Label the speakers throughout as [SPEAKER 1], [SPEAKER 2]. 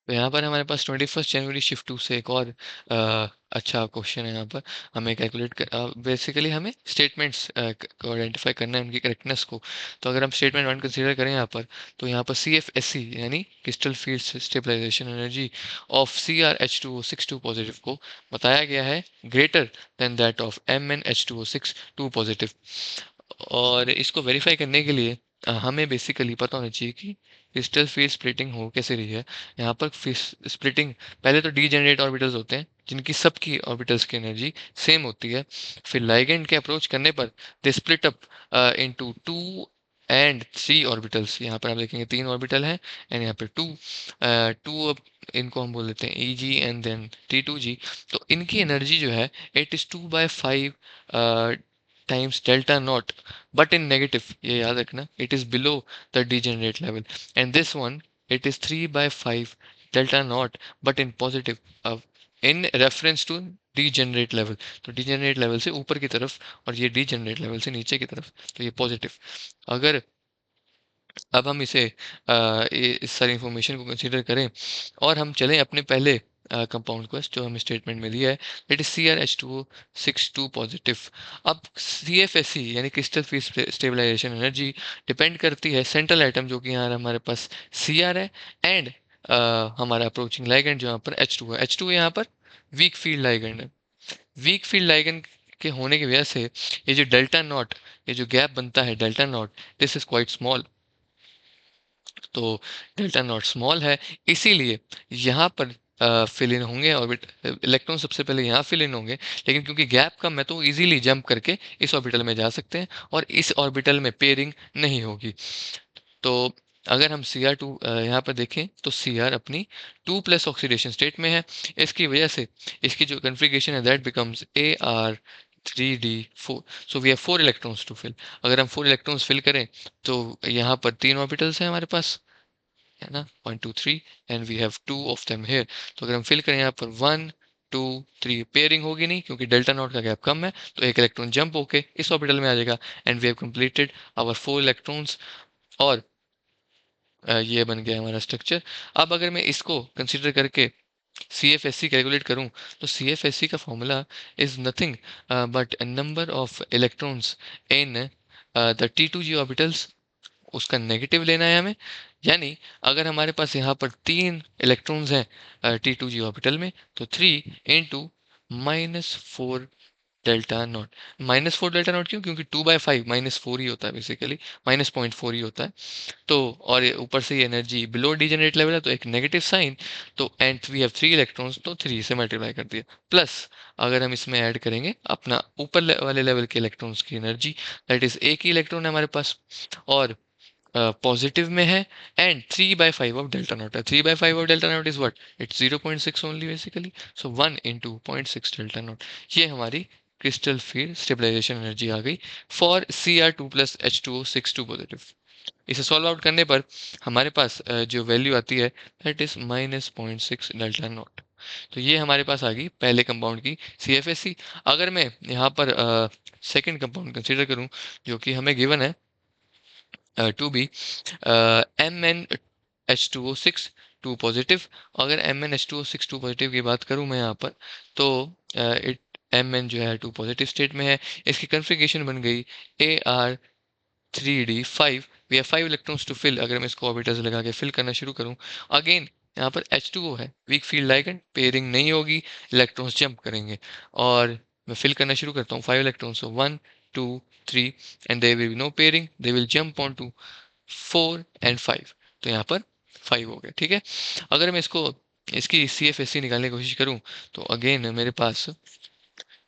[SPEAKER 1] तो यहाँ पर हमारे पास 21 जनवरी शिफ्ट 2 से एक और अच्छा क्वेश्चन है। यहाँ पर हमें कैलकुलेट कर बेसिकली हमें स्टेटमेंट्स को आइडेंटिफाई करना है, उनकी करेक्टनेस को। तो अगर हम स्टेटमेंट 1 कंसीडर करें यहाँ पर, तो यहाँ पर CFSE यानी crystal field stabilization energy of CrH2O6 2 positive को बताया गया है greater than that of MnH2O6 2 positive. और इसको वेरीफाई करने के लिए हमें बेसिकली पता होना चाहिए कि क्रिस्टल फेज स्प्लिटिंग हो कैसे रही है। यहाँ पर स्प्लिटिंग पहले तो डीजेनरेट ऑर्बिटल्स होते हैं जिनकी सबकी ऑर्बिटल्स की एनर्जी सेम होती है। फिर लाइगेंड के अप्रोच करने पर they split up into 2 and 3 orbitals. यहाँ पर आप देखेंगे 3 ऑर्बिटल हैं एंड यहाँ पर 2 इनको हम बोल देते हैं EG एंड देन T2G। तो इनकी एनर्जी जो है it is 2/5 times delta naught, but in negative, ये याद रखना, it is below the degenerate level. And this one it is 3/5 delta naught, but in positive in reference to degenerate level. तो degenerate level से ऊपर की तरफ और ये डीजेनरेट लेवल से नीचे की तरफ, तो ये पॉजिटिव। अगर अब हम इसे इस सारी इंफॉर्मेशन को कंसीडर करें और हम चलें अपने पहले कंपाउंड को जो हमें स्टेटमेंट में दिया है, दैट इज CrH2O6 2 पॉजिटिव। अब CFSE यानी crystal field stabilization energy depend करती है सेंट्रल एटम जो कि यहाँ हमारे पास Cr है, एंड हमारा अप्रोचिंग लाइगेंड जो यहाँ पर H2 है। H2 यहाँ पर वीक फील्ड लाइगेंड है। वीक फील्ड लाइगेंड के होने की वजह से ये जो डेल्टा नॉट, ये जो गैप बनता है delta not, this is quite small. तो डेल्टा नॉट स्मॉल है, इसीलिए यहाँ पर फिल इन होंगे ऑर्बिट इलेक्ट्रॉन सबसे पहले यहाँ फिल इन होंगे। लेकिन क्योंकि गैप कम है तो इजीली जंप करके इस ऑर्बिटल में जा सकते हैं और इस ऑर्बिटल में पेयरिंग नहीं होगी। तो अगर हम Cr2 यहाँ पर देखें तो Cr अपनी 2+ ऑक्सीडेशन स्टेट में है। इसकी वजह से इसकी जो कन्फिगरेशन है that becomes Ar3D4। So we have 4 electrons to fill. अगर हम 4 इलेक्ट्रॉन्स फिल करें तो यहाँ पर 3 ऑर्बिटल्स हैं हमारे पास, है ना, 1 2 3, and we have 2 of them here. तो अगर हम फिल करें यहाँ पर 1 2 3, पेयरिंग होगी नहीं क्योंकि डेल्टा नॉट का गैप कम है, तो एक इलेक्ट्रॉन जंप होके इस ऑर्बिटल में आ जाएगा and we have completed our 4 electrons. और ये बन गया हमारा स्ट्रक्चर। अब अगर मैं इसको कंसिडर करके CFSE कैलकुलेट करूं, तो CFSE का formula is nothing but number of electrons in the T2G orbitals, उसका नेगेटिव लेना है हमें। यानी अगर हमारे पास यहाँ पर 3 इलेक्ट्रॉन्स हैं T2G ऑर्बिटल में, तो 3 into -4 delta not. -4 delta not क्यों? क्योंकि 2/5 -4 ही होता है, बेसिकली -0.4 ही होता है। तो और ये ऊपर से ये एनर्जी बिलो डीजेनरेट लेवल है तो एक नेगेटिव साइन। तो एंड वी हैव 3 इलेक्ट्रॉन्स, तो 3 से मल्टीप्लाई कर दिया। प्लस अगर हम इसमें ऐड करेंगे अपना ऊपर वाले लेवल के इलेक्ट्रॉन्स की एनर्जी, दैट इज एक ही इलेक्ट्रॉन है हमारे पास और पॉजिटिव में है, एंड 3/5 ऑफ डेल्टा नॉट है। 3/5 of delta not is what? It's 0.6 only basically. So 1 into 0.6 delta not, ये हमारी क्रिस्टल फील्ड स्टेबलाइजेशन एनर्जी आ गई फॉर Cr2+H2O6 2 पॉजिटिव। इसे सॉल्व आउट करने पर हमारे पास जो वैल्यू आती है दैट इज -0.6 डेल्टा नॉट। तो ये हमारे पास आ गई पहले कंपाउंड की CFSE। अगर मैं यहाँ पर सेकंड कंपाउंड कंसीडर करूँ जो कि हमें गिवन है टू बी MnH2O6 2 पॉजिटिव। अगर MnH2O6 2 पॉजिटिव की बात करूँ मैं यहाँ पर, तो इट Mn जो है 2 पॉजिटिव स्टेट में है। इसकी कन्फिगरेशन बन गई Ar3D5। We have 5 electrons to fill. अगर मैं इसको ऑर्बिटल्स लगा के फिल करना शुरू करूँ, अगेन यहाँ पर H2O है, वीक फील्ड लाइगेंड, पेयरिंग नहीं होगी, इलेक्ट्रॉन्स जंप करेंगे। और मैं फिल करना शुरू करता हूँ 5 electrons, 1 2 3, and there will be no pairing, they will jump on to 4 and 5। तो यहाँ पर 5 हो गया, ठीक है। अगर मैं इसको इसकी CFSE निकालने की कोशिश करूँ, तो अगेन मेरे पास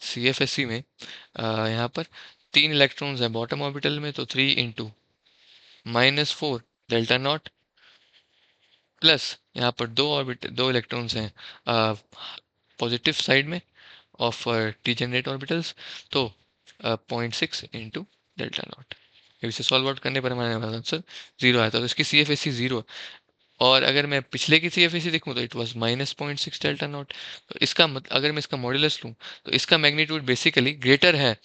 [SPEAKER 1] CFSE में यहाँ पर 3 इलेक्ट्रॉन्स हैं बॉटम ऑर्बिटल में, तो 3 इंटू -4 डेल्टा नॉट, प्लस यहाँ पर 2 इलेक्ट्रॉन्स हैं पॉजिटिव साइड में ऑफ डीजेनरेट ऑर्बिटल्स, तो 0.6 इंटू डेल्टा नॉट। इसे सॉल्व आउट करने पर हमारे पास आंसर 0 आया था, तो इसकी CFSE 0। और अगर मैं पिछले की CFSE देखूँ तो इट वाज -0.6 डेल्टा नॉट। तो इसका अगर मैं इसका मॉड्यूलस लूँ तो इसका मैग्नीट्यूड बेसिकली ग्रेटर है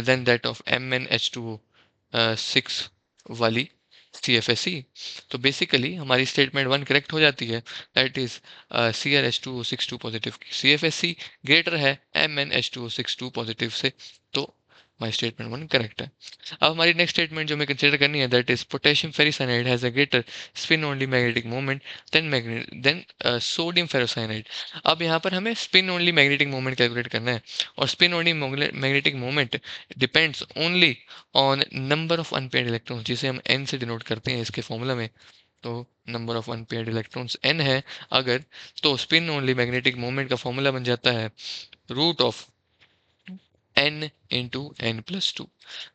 [SPEAKER 1] देन दैट ऑफ MnH2O6 वाली CFSE। तो बेसिकली हमारी स्टेटमेंट 1 करेक्ट हो जाती है, दैट इज CrH2O6 2 पॉजिटिव की CFSE ग्रेटर है MnH2O6 2 पॉजिटिव से, तो हमारी स्टेटमेंट 1 करेक्ट है। अब हमारी नेक्स्ट स्टेटमेंट जो हमें कंसिडर करनी है, that is potassium ferricyanide has a greater spin only magnetic moment than sodium ferrocyanide. अब यहाँ पर हमें spin only magnetic moment calculate करना है, और spin only magnetic moment depends only on number of unpaired electrons, जिसे हम n से डिनोट करते हैं इसके फॉर्मूला में। तो number of unpaired electrons n है अगर, तो स्पिन ओनली मैग्नेटिक मोमेंट का फॉर्मूला बन जाता है root of n into n plus two.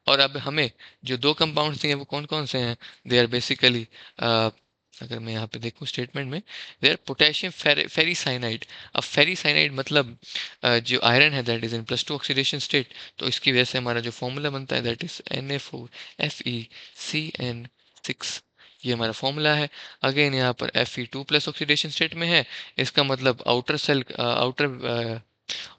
[SPEAKER 1] और अब हमें जो दो कंपाउंड्स दिए हैं वो कौन कौन से हैं, दे आर बेसिकली, अगर मैं यहाँ पे देखूँ स्टेटमेंट में, दे आर पोटेशियम फेरिसाइनाइड। अब फेरिसाइनाइड मतलब जो आयरन है that is in +2 oxidation state, तो इसकी वजह से हमारा जो फॉर्मूला बनता है दैट इज Na4Fe CN6, ये हमारा फॉर्मूला है। अगेन यहाँ पर Fe2+ ऑक्सीडेशन स्टेट में है, इसका मतलब आउटर सेल आउटर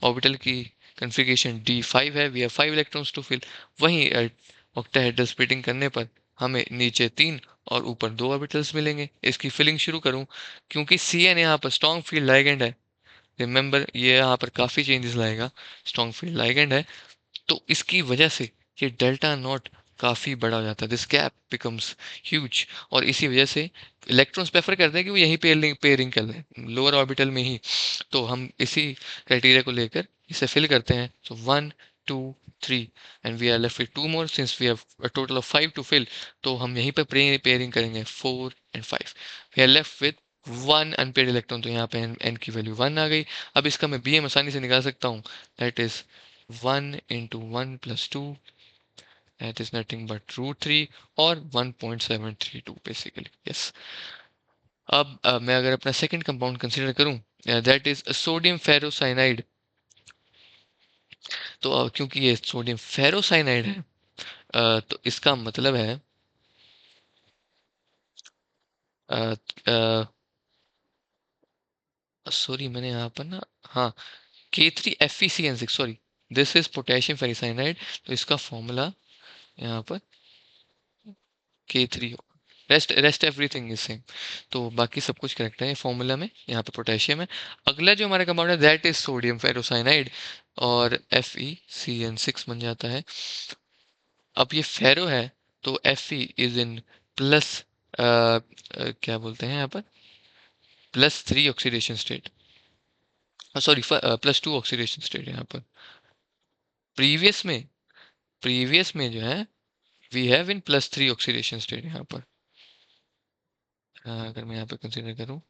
[SPEAKER 1] ऑर्बिटल की कॉन्फ़िगरेशन D5 है, we have 5 electrons to fill. वहीं ऑक्टाहेड्रल स्प्लिटिंग करने पर हमें नीचे 3 और ऊपर 2 ऑर्बिटल्स मिलेंगे। इसकी फिलिंग शुरू करूं, क्योंकि Cn यहाँ पर स्ट्रॉन्ग फील्ड लाइगेंड है, रिमेंबर ये यहाँ पर काफ़ी चेंजेस लाएगा, स्ट्रॉन्ग फील्ड लाइगेंड है, तो इसकी वजह से ये डेल्टा नॉट काफ़ी बड़ा हो जाता है, दिस गैप बिकम्स ह्यूज। और इसी वजह से इलेक्ट्रॉन्स प्रेफर करते हैं कि वो यहीं पेयरिंग कर लें लोअर ऑर्बिटल में ही। तो हम इसी क्राइटेरिया को लेकर इसे फिल करते हैं। So 1 2 3 and we are left with 2 more since we have a total of 5 to fill, तो हम यहीं पर पेयरिंग करेंगे 4 and 5। We are left with 1 unpaired electron, तो यहाँ पे n की वैल्यू 1 आ गई। अब इसका मैं BM आसानी से निकाल सकता हूँ, that is 1 into 1 plus 2, that is nothing but √3 और 1.732 basically, yes। अब मैं अगर अपना सेकंड कंपाउंड कंसीडर करूं, दैट इज सोडियम फेरोसाइनाइड। तो क्योंकि ये सोडियम फेरोसाइनाइड है, तो इसका मतलब है सॉरी मैंने यहाँ पर ना, हाँ, K3FeCN6, sorry, this is potassium ferricyanide, तो इसका फॉर्मूला यहाँ पर K3 होगा। रेस्ट एवरीथिंग इज सेम, तो बाकी सब कुछ करेक्ट है फॉर्मूला में। यहाँ पे पोटेशियम है। अगला जो हमारा कंपाउंड है दैट इज सोडियम फेरोसाइनाइड, और FeCN6 बन जाता है। अब ये फेरो है, तो Fe इज इन प्लस क्या बोलते हैं यहाँ पर, +3 oxidation state, sorry +2 oxidation state यहाँ पर। प्रीवियस में जो है we have in +3 oxidation state यहाँ पर। अगर मैं यहाँ पे कंसिडर करूँ,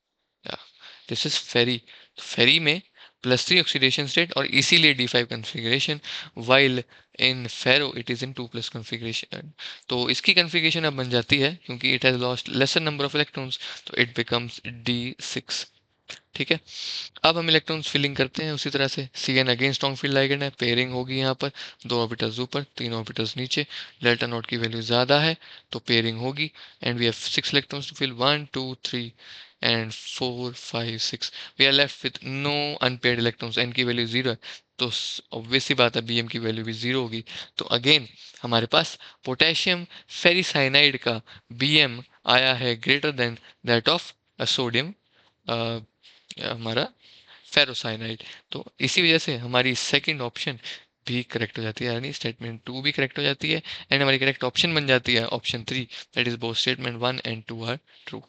[SPEAKER 1] दिस इज फेरी, फेरी में +3 ऑक्सीडेशन स्टेट और इसीलिए D5 configuration, while in ferro it is in 2+ configuration. तो इसकी कॉन्फ़िगरेशन अब बन जाती है, क्योंकि it has lost lesser number of electrons, तो इट बिकम्स D6। ठीक है, अब हम इलेक्ट्रॉन्स फिलिंग करते हैं उसी तरह से। Cn again strong field ligand है, पेयरिंग होगी यहाँ पर, 2 ऑर्बिटल्स ऊपर 3 ऑर्बिटल्स नीचे, डेल्टा नॉट की वैल्यू ज़्यादा है तो पेयरिंग होगी, and we have 6 electrons to fill, 1 2 3 and 4 5 6। We are left with no unpaired electrons, n की वैल्यू 0 है, तो ऑब्वियस सी बात है Bm की वैल्यू भी 0 होगी। तो अगेन हमारे पास पोटेशियम फेरिसाइनाइड का Bm आया है greater than that of sodium हमारा फेरोसाइनाइड। तो इसी वजह से हमारी सेकंड ऑप्शन भी करेक्ट हो जाती है, यानी स्टेटमेंट 2 भी करेक्ट हो जाती है, एंड हमारी करेक्ट ऑप्शन बन जाती है option 3, that is both statement 1 and 2 are true.